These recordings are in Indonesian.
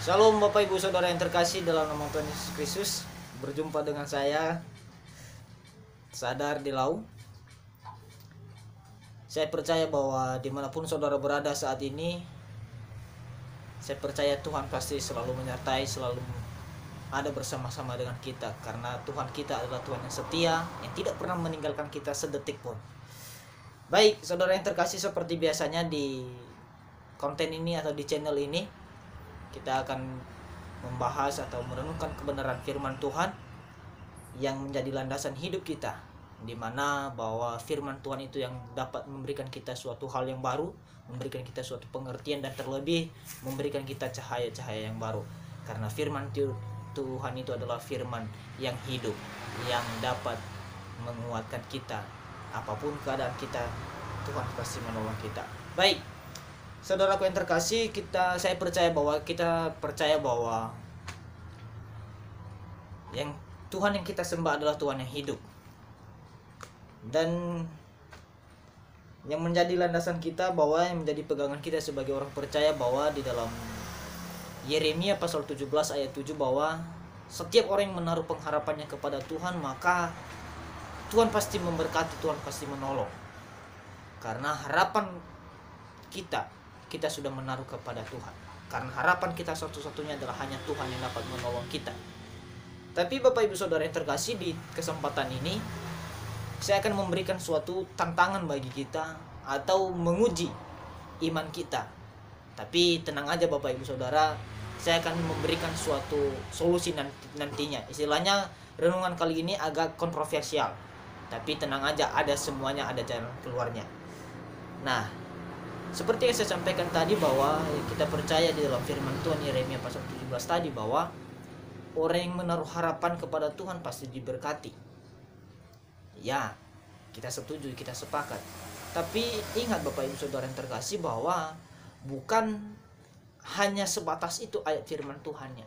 Shalom Bapak Ibu Saudara yang terkasih dalam nama Tuhan Yesus Kristus. Berjumpa dengan saya Sadar di Lau. Saya percaya bahwa dimanapun saudara berada saat ini, saya percaya Tuhan pasti selalu menyertai, selalu ada bersama-sama dengan kita. Karena Tuhan kita adalah Tuhan yang setia, yang tidak pernah meninggalkan kita sedetik pun. Baik saudara yang terkasih, seperti biasanya di konten ini atau di channel ini, kita akan membahas atau merenungkan kebenaran firman Tuhan yang menjadi landasan hidup kita, di mana bahwa firman Tuhan itu yang dapat memberikan kita suatu hal yang baru, memberikan kita suatu pengertian, dan terlebih memberikan kita cahaya-cahaya yang baru. Karena firman Tuhan itu adalah firman yang hidup, yang dapat menguatkan kita. Apapun keadaan kita, Tuhan pasti menolong kita. Baik, saudaraku yang terkasih, saya percaya bahwa yang Tuhan yang kita sembah adalah Tuhan yang hidup. Dan yang menjadi landasan kita, bahwa yang menjadi pegangan kita sebagai orang percaya, bahwa di dalam Yeremia pasal 17 ayat 7, bahwa setiap orang yang menaruh pengharapannya kepada Tuhan, maka Tuhan pasti memberkati, Tuhan pasti menolong. Karena harapan kita sudah menaruh kepada Tuhan. Karena harapan kita satu-satunya adalah hanya Tuhan yang dapat menolong kita. Tapi Bapak Ibu Saudara yang terkasih, di kesempatan ini saya akan memberikan suatu tantangan bagi kita atau menguji iman kita. Tapi tenang aja Bapak Ibu Saudara, saya akan memberikan suatu solusi nantinya. Istilahnya renungan kali ini agak kontroversial. Tapi tenang aja, semuanya ada jalan keluarnya. Nah, seperti yang saya sampaikan tadi, bahwa kita percaya di dalam firman Tuhan Yeremia pasal 17 tadi, bahwa orang yang menaruh harapan kepada Tuhan pasti diberkati. Ya, kita setuju, kita sepakat. Tapi ingat Bapak Ibu Saudara yang terkasih, bahwa bukan hanya sebatas itu ayat firman Tuhannya.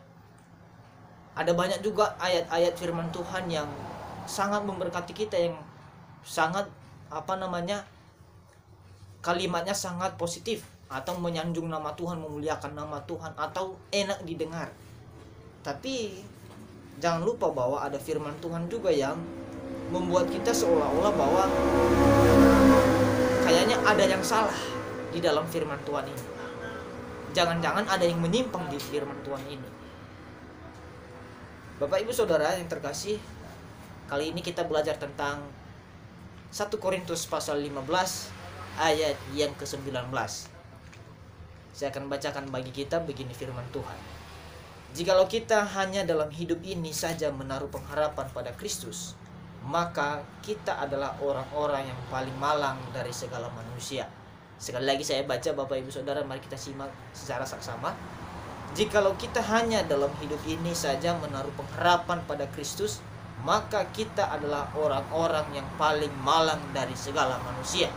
Ada banyak juga ayat-ayat firman Tuhan yang sangat memberkati kita, yang sangat kalimatnya sangat positif, atau menyanjung nama Tuhan, memuliakan nama Tuhan, atau enak didengar. Tapi jangan lupa bahwa ada firman Tuhan juga yang membuat kita seolah-olah bahwa kayaknya ada yang salah di dalam firman Tuhan ini. Jangan-jangan ada yang menyimpang di firman Tuhan ini. Bapak Ibu Saudara yang terkasih, kali ini kita belajar tentang 1 Korintus pasal 15 ayat yang ke-19. Saya akan bacakan bagi kita begini firman Tuhan. Jikalau kita hanya dalam hidup ini saja menaruh pengharapan pada Kristus, maka kita adalah orang-orang yang paling malang dari segala manusia. Sekali lagi saya baca Bapak Ibu Saudara, mari kita simak secara saksama. Jikalau kita hanya dalam hidup ini saja menaruh pengharapan pada Kristus, maka kita adalah orang-orang yang paling malang dari segala manusia.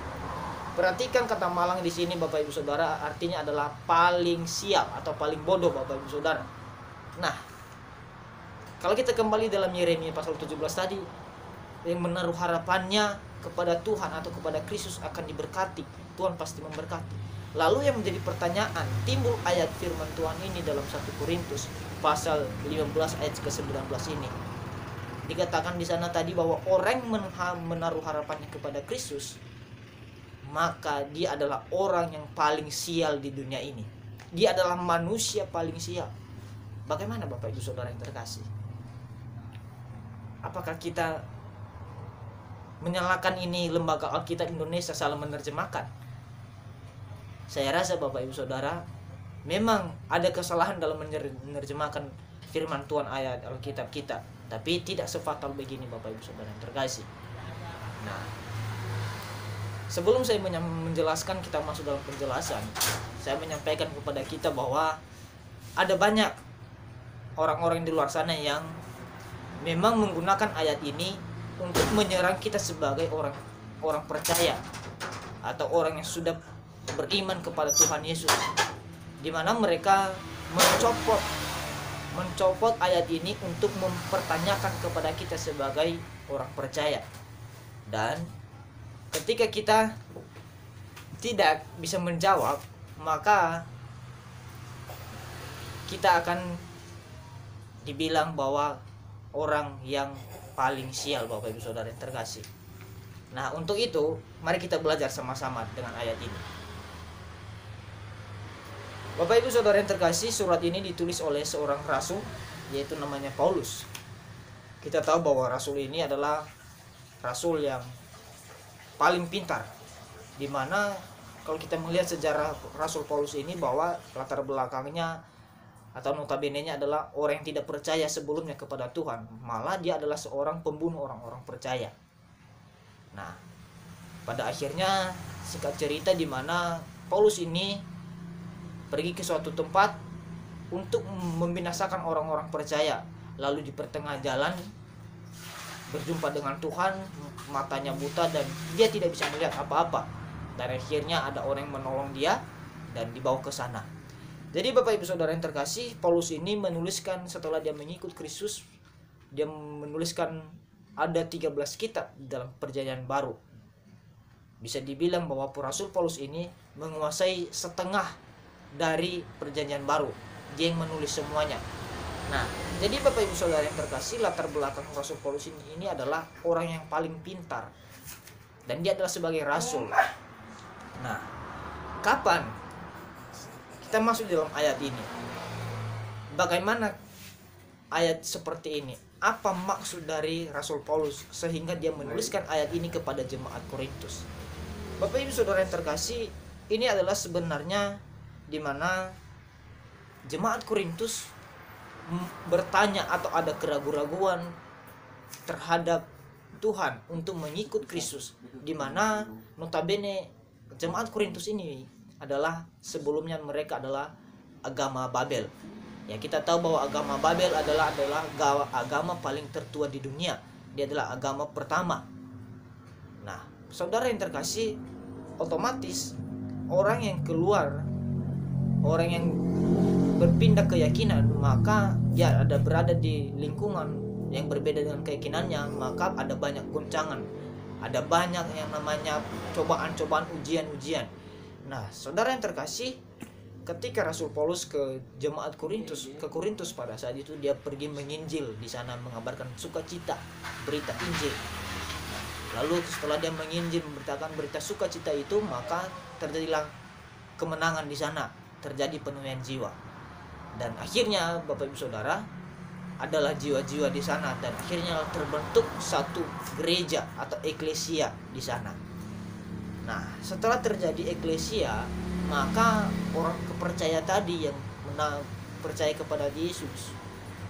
Perhatikan kata malang di sini Bapak Ibu Saudara, artinya adalah paling sial atau paling bodoh Bapak Ibu Saudara. Nah, kalau kita kembali dalam Yeremia pasal 17 tadi, yang menaruh harapannya kepada Tuhan atau kepada Kristus akan diberkati, Tuhan pasti memberkati. Lalu yang menjadi pertanyaan, timbul ayat firman Tuhan ini dalam 1 Korintus pasal 15 ayat ke-19 ini. Dikatakan di sana tadi bahwa orang menaruh harapannya kepada Kristus, maka dia adalah orang yang paling sial di dunia ini. Dia adalah manusia paling sial. Bagaimana Bapak Ibu Saudara yang terkasih? Apakah kita menyalahkan ini lembaga Alkitab Indonesia salah menerjemahkan? Saya rasa Bapak Ibu Saudara, memang ada kesalahan dalam menerjemahkan firman Tuhan ayat Alkitab kita, tapi tidak sefatal begini Bapak Ibu Saudara yang terkasih. Nah, sebelum saya menjelaskan, kita masuk dalam penjelasan, saya menyampaikan kepada kita bahwa ada banyak orang-orang di luar sana yang memang menggunakan ayat ini untuk menyerang kita sebagai orang percaya atau orang yang sudah beriman kepada Tuhan Yesus, di mana mereka mencopot ayat ini untuk mempertanyakan kepada kita sebagai orang percaya. Dan ketika kita tidak bisa menjawab, maka kita akan dibilang bahwa orang yang paling sial, Bapak Ibu Saudara yang terkasih. Nah, untuk itu mari kita belajar sama-sama dengan ayat ini. Bapak Ibu Saudara yang terkasih, surat ini ditulis oleh seorang rasul, yaitu namanya Paulus. Kita tahu bahwa rasul ini adalah rasul yang paling pintar, dimana kalau kita melihat sejarah Rasul Paulus ini bahwa latar belakangnya atau notabene-nya adalah orang yang tidak percaya sebelumnya kepada Tuhan, malah dia adalah seorang pembunuh orang-orang percaya. Nah, pada akhirnya singkat cerita di mana Paulus ini pergi ke suatu tempat untuk membinasakan orang-orang percaya, lalu di pertengahan jalan berjumpa dengan Tuhan, matanya buta dan dia tidak bisa melihat apa-apa. Dan akhirnya ada orang yang menolong dia dan dibawa ke sana. Jadi Bapak Ibu Saudara yang terkasih, Paulus ini menuliskan setelah dia mengikut Kristus, dia menuliskan ada 13 kitab dalam Perjanjian Baru. Bisa dibilang bahwa Rasul Paulus ini menguasai setengah dari Perjanjian Baru. Dia yang menulis semuanya. Nah, jadi Bapak Ibu Saudara yang terkasih, latar belakang Rasul Paulus ini adalah orang yang paling pintar. Dan dia adalah sebagai rasul. Nah, kapan kita masuk dalam ayat ini? Bagaimana ayat seperti ini? Apa maksud dari Rasul Paulus sehingga dia menuliskan ayat ini kepada jemaat Korintus? Bapak Ibu Saudara yang terkasih, ini adalah sebenarnya di mana jemaat Korintus bertanya atau ada keraguan-raguan terhadap Tuhan untuk mengikut Kristus, di mana notabene jemaat Korintus ini adalah sebelumnya mereka adalah agama Babel. Ya, kita tahu bahwa agama Babel adalah agama paling tertua di dunia. Dia adalah agama pertama. Nah, saudara yang terkasih, otomatis orang yang keluar, orang yang berpindah keyakinan, maka dia ada berada di lingkungan yang berbeda dengan keyakinannya, maka ada banyak goncangan, ada banyak yang namanya cobaan-cobaan, ujian-ujian. Nah, saudara yang terkasih, ketika Rasul Paulus ke jemaat Korintus, pada saat itu dia pergi menginjil di sana, mengabarkan sukacita, berita Injil. Lalu setelah dia menginjil, memberitakan berita sukacita itu, maka terjadilah kemenangan di sana, terjadi penuaian jiwa. Dan akhirnya Bapak Ibu Saudara, adalah jiwa-jiwa di sana, dan akhirnya terbentuk satu gereja atau eklesia di sana. Nah, setelah terjadi eklesia, maka orang kepercaya tadi yang percaya kepada Yesus,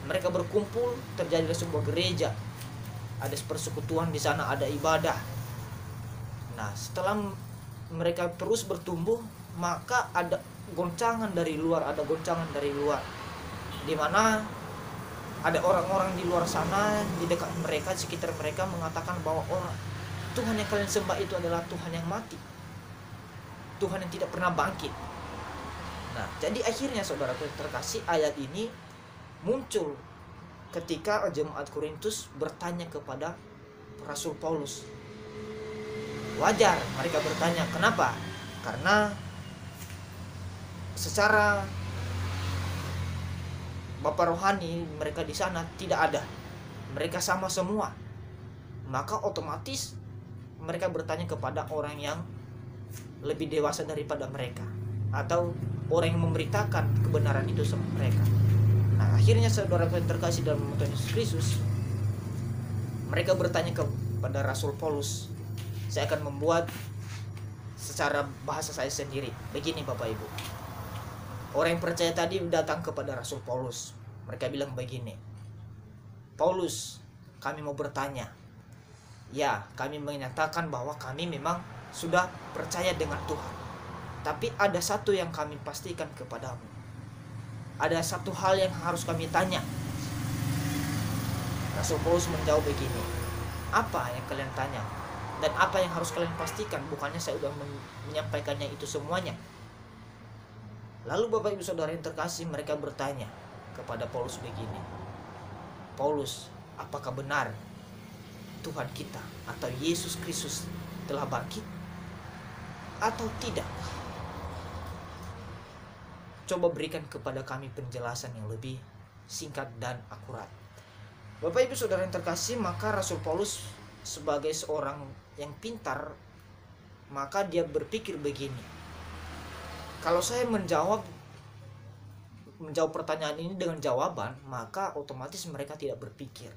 mereka berkumpul, terjadilah sebuah gereja, ada persekutuan di sana, ada ibadah. Nah, setelah mereka terus bertumbuh, maka ada goncangan dari luar, di mana ada orang-orang di luar sana, di dekat mereka, di sekitar mereka mengatakan bahwa Tuhan yang kalian sembah itu adalah Tuhan yang mati, Tuhan yang tidak pernah bangkit. Nah, jadi akhirnya saudara terkasih, ayat ini muncul ketika jemaat Korintus bertanya kepada Rasul Paulus. Wajar mereka bertanya, kenapa? Karena secara bapak rohani mereka di sana tidak ada, mereka sama semua. Maka otomatis mereka bertanya kepada orang yang lebih dewasa daripada mereka, atau orang yang memberitakan kebenaran itu sama mereka. Nah, akhirnya saudara terkasih dalam Tuhan Yesus Kristus, mereka bertanya kepada Rasul Paulus. Saya akan membuat secara bahasa saya sendiri. Begini Bapak Ibu, orang yang percaya tadi datang kepada Rasul Paulus. Mereka bilang begini, Paulus, kami mau bertanya. Ya, kami menyatakan bahwa kami memang sudah percaya dengan Tuhan, tapi ada satu yang kami pastikan kepadamu. Ada satu hal yang harus kami tanya. Rasul Paulus menjawab begini, apa yang kalian tanya? Dan apa yang harus kalian pastikan? Bukannya saya sudah menyampaikannya itu semuanya. Lalu Bapak Ibu Saudara yang terkasih, mereka bertanya kepada Paulus begini, Paulus, apakah benar Tuhan kita atau Yesus Kristus telah bangkit atau tidak? coba berikan kepada kami penjelasan yang lebih singkat dan akurat. Bapak Ibu Saudara yang terkasih, maka Rasul Paulus sebagai seorang yang pintar, maka dia berpikir begini. Kalau saya menjawab pertanyaan ini dengan jawaban, maka otomatis mereka tidak berpikir.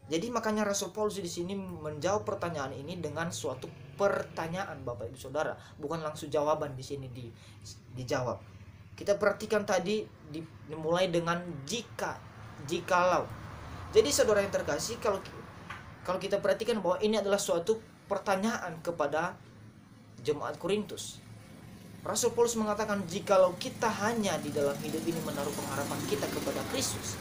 Jadi makanya Rasul Paulus di sini menjawab pertanyaan ini dengan suatu pertanyaan, Bapak Ibu Saudara, bukan langsung jawaban di sini dijawab. Kita perhatikan tadi dimulai dengan jikalau. Jadi saudara yang terkasih, kalau kita perhatikan bahwa ini adalah suatu pertanyaan kepada jemaat Korintus. Rasul Paulus mengatakan, jikalau kita hanya di dalam hidup ini menaruh pengharapan kita kepada Kristus.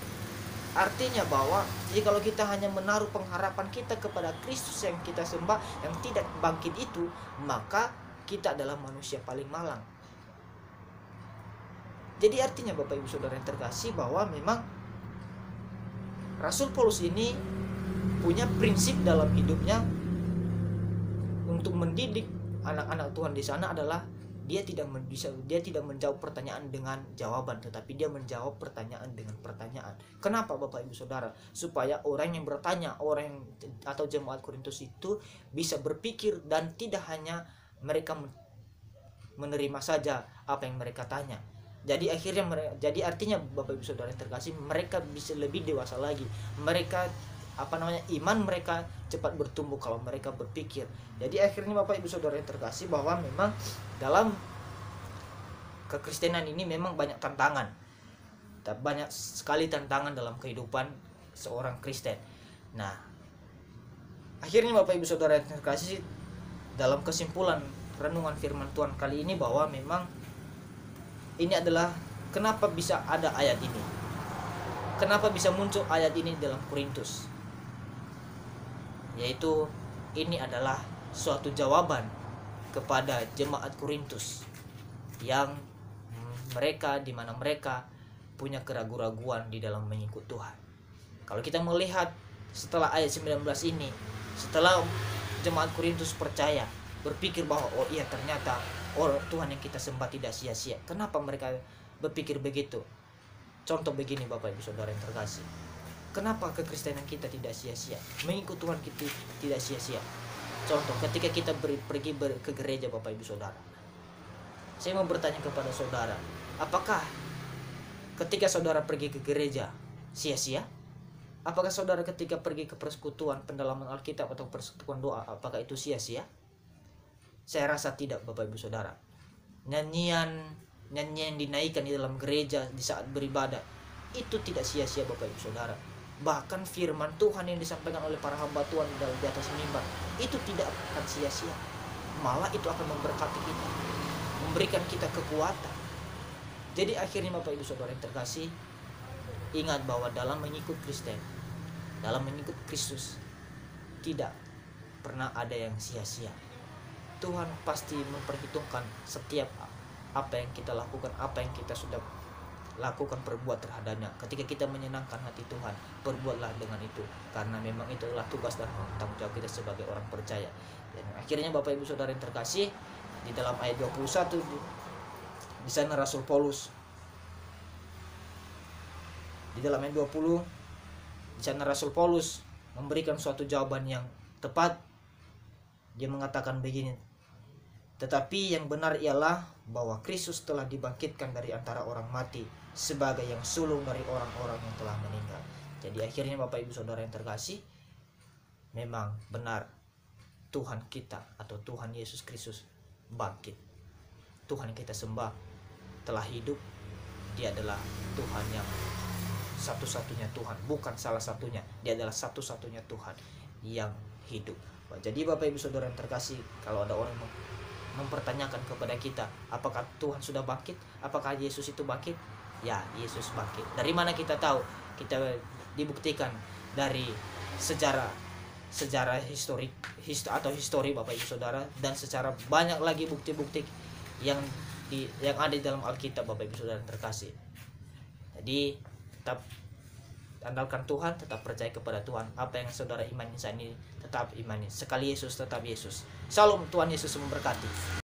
Artinya bahwa jikalau kita hanya menaruh pengharapan kita kepada Kristus yang kita sembah, yang tidak bangkit itu, maka kita adalah manusia paling malang. Jadi artinya Bapak Ibu Saudara yang terkasih, bahwa memang Rasul Paulus ini punya prinsip dalam hidupnya untuk mendidik anak-anak Tuhan di sana adalah dia tidak menjawab pertanyaan dengan jawaban, tetapi dia menjawab pertanyaan dengan pertanyaan. Kenapa Bapak Ibu Saudara? Supaya orang yang bertanya, atau jemaat Korintus itu bisa berpikir dan tidak hanya mereka menerima saja apa yang mereka tanya. Jadi artinya Bapak Ibu Saudara yang terkasih, mereka bisa lebih dewasa lagi. Mereka iman mereka cepat bertumbuh kalau mereka berpikir. Jadi akhirnya Bapak Ibu Saudara yang terkasih, bahwa memang dalam kekristenan ini memang banyak tantangan. Banyak sekali tantangan dalam kehidupan seorang Kristen. Nah, akhirnya Bapak Ibu Saudara yang terkasih, dalam kesimpulan renungan firman Tuhan kali ini, bahwa memang ini adalah kenapa bisa ada ayat ini. Kenapa bisa muncul ayat ini dalam Korintus? Yaitu ini adalah suatu jawaban kepada jemaat Korintus yang di mana mereka punya keraguan-raguan di dalam mengikut Tuhan. Kalau kita melihat setelah ayat 19 ini, setelah jemaat Korintus percaya, berpikir bahwa oh iya, ternyata Tuhan yang kita sembah tidak sia-sia. Kenapa mereka berpikir begitu? Contoh begini Bapak Ibu Saudara yang terkasih, kenapa kekristenan kita tidak sia-sia? Mengikut Tuhan kita tidak sia-sia. Contoh, ketika kita pergi ke gereja Bapak Ibu Saudara, saya mau bertanya kepada saudara, apakah ketika saudara pergi ke gereja sia-sia? Apakah saudara ketika pergi ke persekutuan pendalaman Alkitab atau persekutuan doa, apakah itu sia-sia? Saya rasa tidak Bapak Ibu Saudara. Nyanyian yang dinaikkan di dalam gereja di saat beribadah itu tidak sia-sia Bapak Ibu Saudara. Bahkan firman Tuhan yang disampaikan oleh para hamba Tuhan di atas mimbar itu tidak akan sia-sia. Malah itu akan memberkati kita, memberikan kita kekuatan. Jadi akhirnya Bapak Ibu Saudara yang terkasih, ingat bahwa dalam mengikut Kristen, dalam mengikut Kristus, tidak pernah ada yang sia-sia. Tuhan pasti memperhitungkan setiap apa yang kita lakukan, apa yang kita sudah lakukan, perbuat terhadapnya. Ketika kita menyenangkan hati Tuhan, perbuatlah dengan itu, karena memang itu adalah tugas dan tanggung jawab kita sebagai orang percaya. Dan akhirnya Bapak Ibu Saudara yang terkasih, di dalam ayat 21 di sana Rasul Paulus, di dalam ayat 20 di sana Rasul Paulus memberikan suatu jawaban yang tepat. Dia mengatakan begini, tetapi yang benar ialah bahwa Kristus telah dibangkitkan dari antara orang mati sebagai yang sulung dari orang-orang yang telah meninggal. Jadi akhirnya Bapak Ibu Saudara yang terkasih, memang benar Tuhan kita atau Tuhan Yesus Kristus bangkit. Tuhan yang kita sembah telah hidup. Dia adalah Tuhan yang satu-satunya Tuhan, bukan salah satunya. Dia adalah satu-satunya Tuhan yang hidup. Jadi Bapak Ibu Saudara yang terkasih, kalau ada orang mempertanyakan kepada kita, apakah Tuhan sudah bangkit? Apakah Yesus itu bangkit? Ya, Yesus bangkit. Dari mana kita tahu? Kita dibuktikan dari sejarah histori Bapak Ibu Saudara, dan secara banyak lagi bukti-bukti yang ada di dalam Alkitab Bapak Ibu Saudara yang terkasih. Jadi tetap andalkan Tuhan, tetap percaya kepada Tuhan. Apa yang saudara imani saat ini, tetap imani. Sekali Yesus, tetap Yesus. Shalom, Tuhan Yesus memberkati.